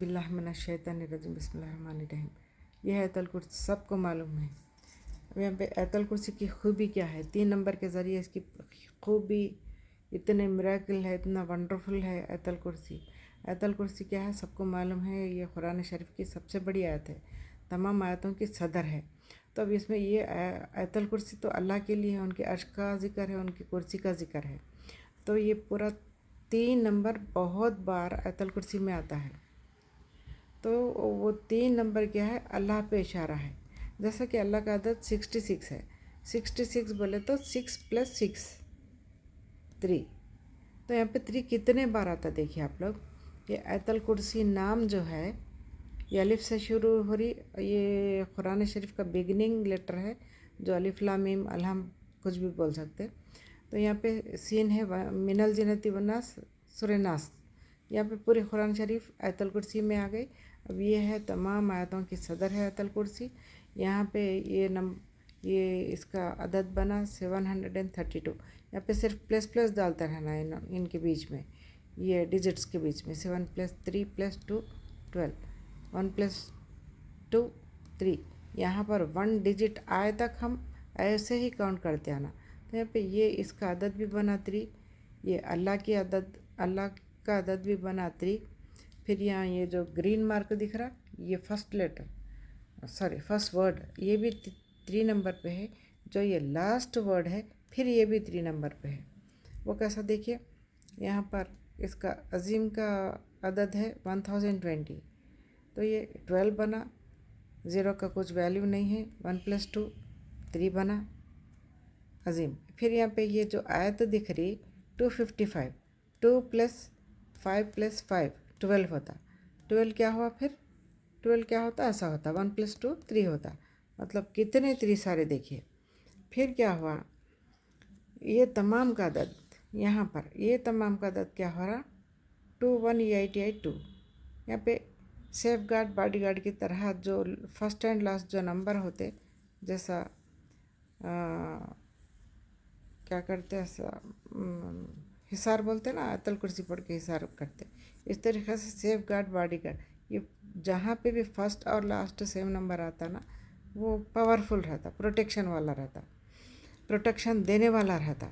बिस्मिल्लाहिर्रहमानिर्रहीम बिस्मिल्लाहिर्रहमानिर्रहीम। यह है आयतल कुर्सी, सबको मालूम है। अब यहाँ पे आयतल कुर्सी की खूबी क्या है? 3 नंबर के ज़रिए इसकी खूबी इतने मिरेकल है, इतना वंडरफुल है आयतल कुर्सी। आयतल कुर्सी क्या है? सबको मालूम है, ये कुरान शरीफ की सबसे बड़ी आयत है, तमाम आयतों की सदर है। तो अब इसमें ये आयतल कुर्सी तो अल्लाह के लिए है, उनके अर्श का ज़िक्र है, उनकी कुर्सी का ज़िक्र है। तो ये पूरा 3 नंबर बहुत बार आयतल कुर्सी में आता है। तो वो 3 नंबर क्या है? अल्लाह पे इशारा है। जैसा कि अल्लाह का अदद 66 है। 66 बोले तो 6 + 6 3। तो यहाँ पे 3 कितने बार आता देखिए आप लोग। ये आयतल कुर्सी नाम जो है, ये अलिफ से शुरू हो रही, ये कुरान शरीफ का बिगिनिंग लेटर है, जो अलिफ लाम मीम अलहम कुछ भी बोल सकते। तो यहाँ पे सीन है मिनल जिन्नति वन्नास सूरह नास। यहाँ पे पूरी कुरान शरीफ आयतल कुर्सी में आ गई। अब ये है तमाम आयतों की सदर है आयतल कुर्सी। यहाँ पे ये इसका अदद बना 732। यहाँ पे सिर्फ प्लस प्लस डालता रहना है इनके बीच में, ये डिजिट्स के बीच में। 7 + 3 + 2 12, 1 + 2 3। यहाँ पर 1 डिजिट आए तक हम ऐसे ही काउंट करते आना। तो यहाँ पे ये इसका अदद भी बना 3, ये अल्लाह का अदद भी बना 3। फिर यहाँ ये जो ग्रीन मार्क दिख रहा, ये फर्स्ट वर्ड, ये भी 3 नंबर पे है। जो ये लास्ट वर्ड है, फिर ये भी 3 नंबर पे है। वो कैसा देखिए, यहाँ पर इसका अजीम का अदद है 1020। तो ये 12 बना, 0 का कुछ वैल्यू नहीं है। 1 + 2 3 बना अजीम। फिर यहाँ पे ये जो आयत दिख रही 255, 2 + 5 + 5 12 होता। 12 क्या हुआ? फिर 12 क्या होता? ऐसा होता, 1 + 2 3 होता। मतलब कितने 3 सारे देखिए। फिर क्या हुआ? ये तमाम का अदद यहाँ पर, ये तमाम का अदद क्या हो रहा? 21882। यहाँ पे सेफ गार्ड बॉडी गार्ड की तरह जो फर्स्ट एंड लास्ट जो नंबर होते, जैसा क्या करते हैं, हिसार बोलते ना, आयतल कुर्सी पढ़ के हिसार करते, इस तरीक़े से सेफ गार्ड बॉडी गार्ड, ये जहाँ पे भी फर्स्ट और लास्ट सेम नंबर आता ना, वो पावरफुल रहता, प्रोटेक्शन वाला रहता, प्रोटेक्शन देने वाला रहता।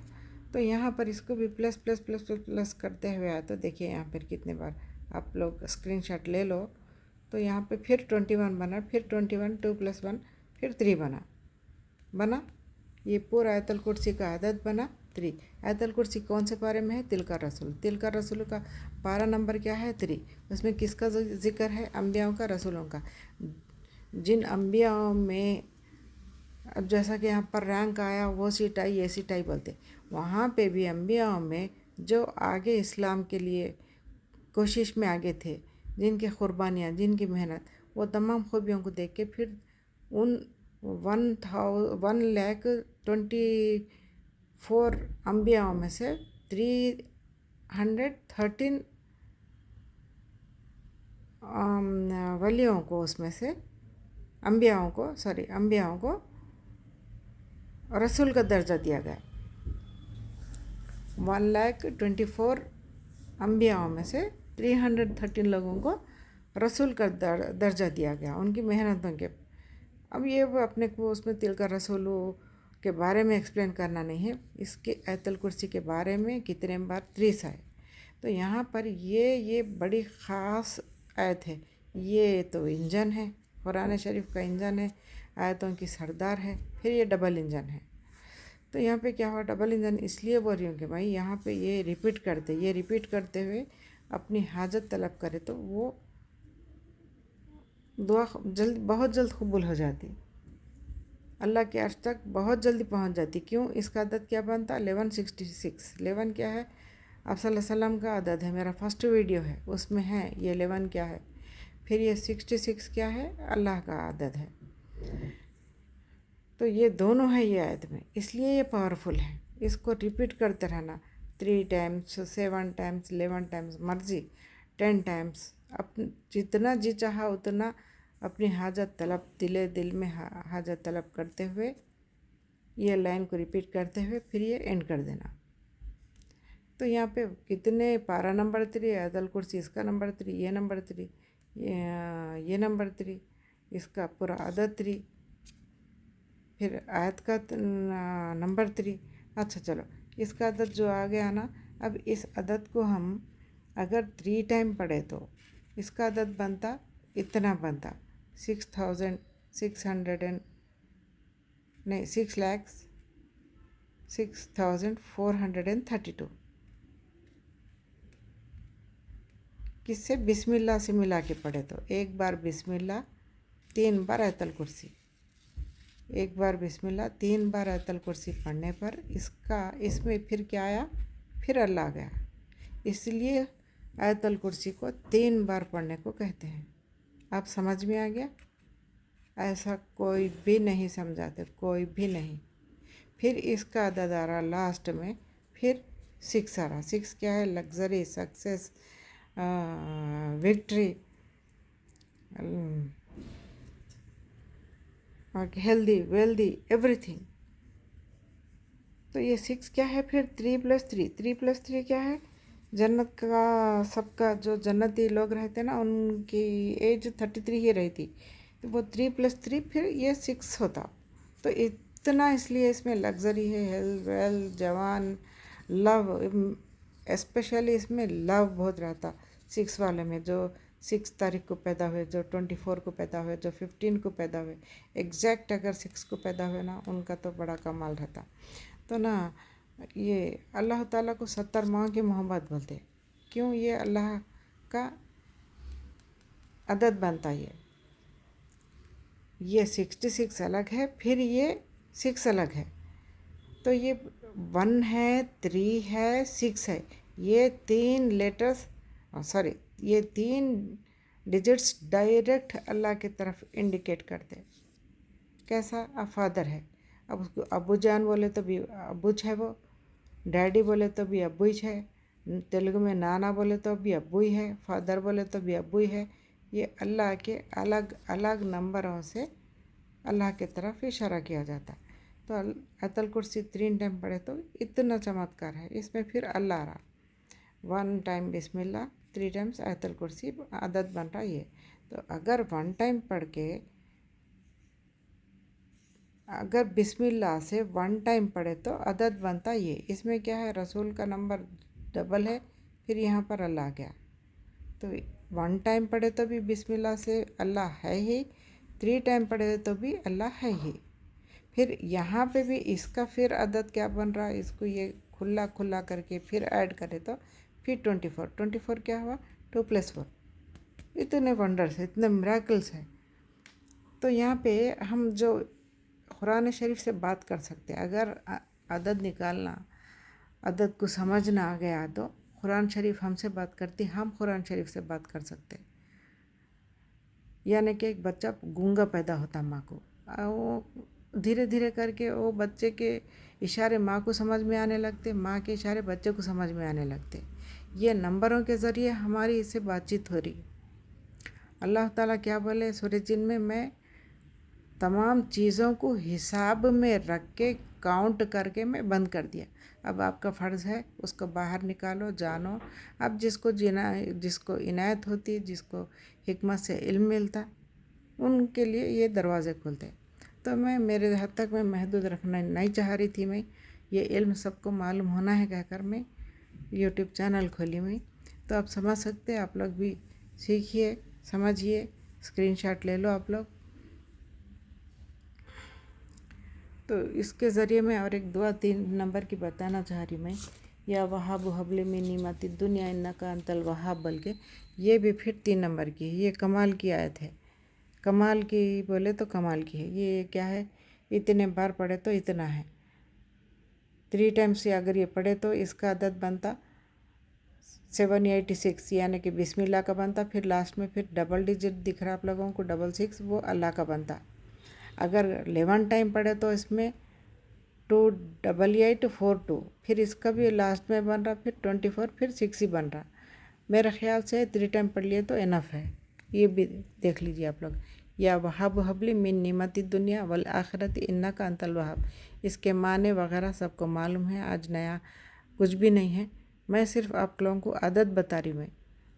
तो यहाँ पर इसको भी plus plus plus plus plus करते हुए आया। तो देखिए यहाँ पर कितने बार आप लोग स्क्रीनशॉट ले लो। तो यहाँ पे फिर 21 बना, फिर 21, 2 + 1, फिर 3 बना। ये पूरा आयतल कुर्सी का अदद बना 3। आयतल कुर्सी कौन से पारे में है? तिलका रसूल का पारा नंबर क्या है? 3। उसमें किसका जिक्र है? अम्बियाओं का, रसूलों का। जिन अम्बियाओं में, अब जैसा कि यहाँ पर रैंक आया, वो सीट आई, ये सीट आई बोलते, वहाँ पे भी अम्बियाओं में जो आगे इस्लाम के लिए कोशिश में आगे थे, जिनकी कुर्बानियाँ, जिनकी मेहनत, वो तमाम खूबियों को देख के फिर उन 1,24 अम्बियाओं में से 313 वलियों को, उसमें से अम्बियाओं को रसूल का दर्जा दिया गया। 1,24 अम्बियाओं में से 313 लोगों को रसूल का दर्जा दिया गया, उनकी मेहनतों के। अब ये वो अपने को उसमें तिल का रसूलों के बारे में एक्सप्लेन करना नहीं है, इसके आयतल कुर्सी के बारे में कितने बार 3 आए। तो यहाँ पर ये बड़ी ख़ास आयत है। ये तो इंजन है, कुरान शरीफ का इंजन है, आयतों की सरदार है। फिर ये डबल इंजन है। तो यहाँ पे क्या हुआ? डबल इंजन इसलिए बोल रही हूँ कि भाई यहाँ पे ये रिपीट करते हुए अपनी हाजत तलब करे तो वो दुआ बहुत जल्द कबूल हो जाती, अल्लाह के अर्श तक बहुत जल्दी पहुंच जाती। क्यों? इसका अदद क्या बनता? 1166। 11 क्या है? आप सल्लल्लाहु अलैहि वसल्लम का अदद है, मेरा फर्स्ट वीडियो है उसमें है ये 11 क्या है। फिर ये 66 क्या है? अल्लाह का अदद है। तो ये दोनों है ये आयत में, इसलिए ये पावरफुल है। इसको रिपीट करते रहना 3 टाइम्स, 7 टाइम्स, 11 टाइम्स, मर्जी 10 टाइम्स, जितना जी चाहा उतना अपनी हाजत तलब, दिल में हाजत तलब करते हुए ये लाइन को रिपीट करते हुए फिर ये एंड कर देना। तो यहाँ पे कितने पारा नंबर 3, आयतल कुर्सी इसका नंबर 3, ये नंबर 3, ये नंबर 3, इसका पूरा अदद 3, फिर आयत का नंबर 3। अच्छा चलो, इसका अदद जो आ गया ना, अब इस अदद को हम अगर 3 टाइम पढ़े तो इसका अदद बनता, इतना बनता 6,600 नहीं 6,06,432। किससे? बिस्मिल्लाह से मिला के पढ़े तो एक बार बिस्मिल्लाह, 3 बार आयतल कुर्सी, एक बार बिस्मिल्लाह 3 बार आयतल कुर्सी पढ़ने पर इसमें फिर क्या आया? फिर अल्लाह गया। इसलिए आयतल कुर्सी को 3 बार पढ़ने को कहते हैं। आप समझ में आ गया? ऐसा कोई भी नहीं समझाते, कोई भी नहीं। फिर इसका अदद आ रहा लास्ट में, फिर 6 आ रहा। 6 क्या है? Luxury, success, victory, healthy, wealthy, everything. तो ये 6 क्या है? फिर 3 + 3, 3 + 3 क्या है? जन्नत का सबका जो जन्नती लोग रहते ना, उनकी एज 33 ही रहती, तो वो 3 + 3 फिर ये 6 होता। तो इतना इसलिए इसमें लग्जरी है, हेल्थ, वेल्थ, जवान, लव, स्पेशली इसमें लव बहुत रहता 6 वाले में। जो 6 तारीख को पैदा हुए, जो 24 को पैदा हुए, जो 15 को पैदा हुए, एग्जैक्ट अगर 6 को पैदा हुए ना, उनका तो बड़ा कमाल रहता। तो ना ये अल्लाह ताला को 70 माह की मोहब्बत बोलते। क्यों? ये अल्लाह का अदद बनता ये 66 अलग है, फिर ये 6 अलग है। तो ये 1 है, 3 है, 6 है। ये 3 लेटर्स, सॉरी, ये 3 डिजिट्स डायरेक्ट अल्लाह की तरफ इंडिकेट करते। कैसा? अब फादर है, अब उसको अब्बू जान बोले तो भी अब्बूच है वो, डैडी बोले तो भी अब्बू ही है, तेलुगु में नाना बोले तो भी अब्बू ही है, फादर बोले तो भी अब्बू ही है। ये अल्लाह के अलग अलग नंबरों से अल्लाह की तरफ इशारा किया जाता है। तो आयतल कुर्सी 3 टाइम पढ़े तो इतना चमत्कार है इसमें। फिर अल्लाह रहा, 1 टाइम बिस्मिल्लाह, 3 टाइम्स आयतल कुर्सी, आदत बन रहा ये। तो अगर 1 टाइम पढ़ के, अगर बिस्मिल्लाह से 1 टाइम पढ़े तो अदद बनता ये। इसमें क्या है? रसूल का नंबर डबल है, फिर यहाँ पर अल्लाह गया। तो 1 टाइम पढ़े तो भी बिस्मिल्लाह से अल्लाह है ही, 3 टाइम पढ़े तो भी अल्लाह है ही। फिर यहाँ पे भी इसका फिर अदद क्या बन रहा है? इसको ये खुला खुला करके फिर ऐड करें तो फिर 24 क्या हुआ? 2 + 4। इतने वंडर्स है, इतने मिरेकल्स हैं। तो यहाँ पे हम जो कुरान शरीफ से बात कर सकते हैं, अगर अदद निकालना, अदद को समझना आ गया तो कुरान शरीफ हमसे बात करती, हम कुरान शरीफ से बात कर सकते। यानी कि एक बच्चा गूंगा पैदा होता माँ को, वो धीरे धीरे करके वो बच्चे के इशारे माँ को समझ में आने लगते, माँ के इशारे बच्चे को समझ में आने लगते। ये नंबरों के ज़रिए हमारी इससे बातचीत हो रही। अल्लाह ताला क्या बोले सूरह जिन में? मैं तमाम चीज़ों को हिसाब में रख के काउंट करके मैं बंद कर दिया। अब आपका फ़र्ज़ है उसको बाहर निकालो, जानो। अब जिसको इनायत होती, जिसको हिकमत से इल्म मिलता, उनके लिए ये दरवाज़े खुलते। तो मैं मेरे हद तक मैं महदूद रखना नहीं चाह रही थी। मैं ये इल्म सबको मालूम होना है कहकर मैं यूट्यूब चैनल खोली मैं। तो आप समझ सकते हैं, आप लोग भी सीखिए, समझिए, स्क्रीनशॉट ले लो आप लोग। तो इसके ज़रिए मैं और एक दुआ 3 नंबर की बताना चाह रही मैं। या वहाब हबले में नीमती दुनिया इन्ना का अंतल वहाब, बल्कि ये भी फिर 3 नंबर की है। ये कमाल की आयत है, कमाल की बोले तो कमाल की है। ये क्या है? इतने बार पढ़े तो इतना है, 3 टाइम्स से अगर ये पढ़े तो इसका अदद बनता 786, यानी कि बिस्मिल्लाह का बनता। फिर लास्ट में फिर डबल डिजिट दिख रहा आप लोगों को, 66, वो अल्लाह का बनता। अगर 11 टाइम पढ़े तो इसमें 28842, फिर इसका भी लास्ट में बन रहा, फिर 24, फिर 6 ही बन रहा। मेरे ख्याल से 3 टाइम पढ़ लिए तो इनफ है। ये भी देख लीजिए आप लोग। या वहाब हबली मिन निमती दुनिया वल आखिरत इन्ना का अंतल वहाब, इसके माने वगैरह सबको मालूम है। आज नया कुछ भी नहीं है, मैं सिर्फ आप लोगों को अदद बता रही हूँ। मैं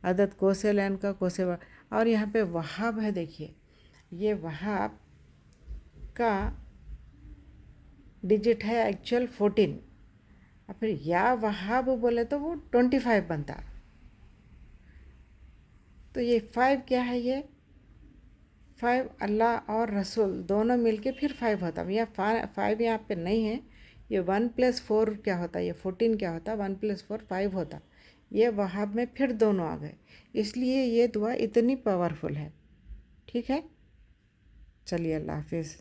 अदद कोसे लाइन का कोसे और यहाँ पे वहाब है, देखिए ये वहाब का डिजिट है एक्चुअल 14, और फिर या वहाब बोले तो वो 25 बनता। तो ये 5 क्या है, ये 5 अल्लाह और रसूल दोनों मिलके फिर 5 होता। यह 5 यहाँ पे नहीं है, ये 1 + 4 क्या होता, ये 14 क्या होता, 1 + 4 5 होता। ये वहाब में फिर दोनों आ गए, इसलिए ये दुआ इतनी पावरफुल है। ठीक है, चलिए अल्लाह हाफिज़।